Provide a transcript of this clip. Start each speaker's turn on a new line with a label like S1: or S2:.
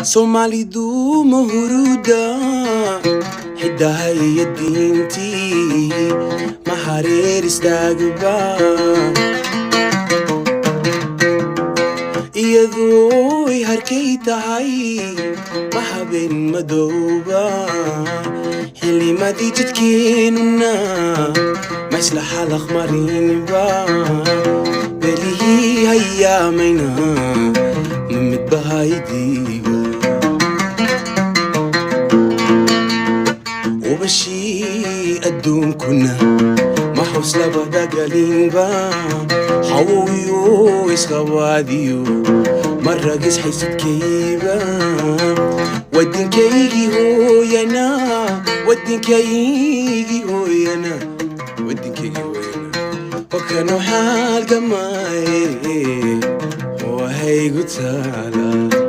S1: Soomaalidu ma huruda hidaha iyo diintii ma hareer istaagba iyadoo ay harkay tahay ma habeen madowba xilimadii jidkeenuna ma isla xalaq marinba belihii hayaamayna mid bahaydiiba وبشي أدون كنا ما حوص لبدا قلينبا حويو إسخواديو مرة قس حيث كيبا ودين كيجي هو ينا ودين كيجي هو ينا ودين كيجي هو ينا وكانوا حال قماي وهي قتالا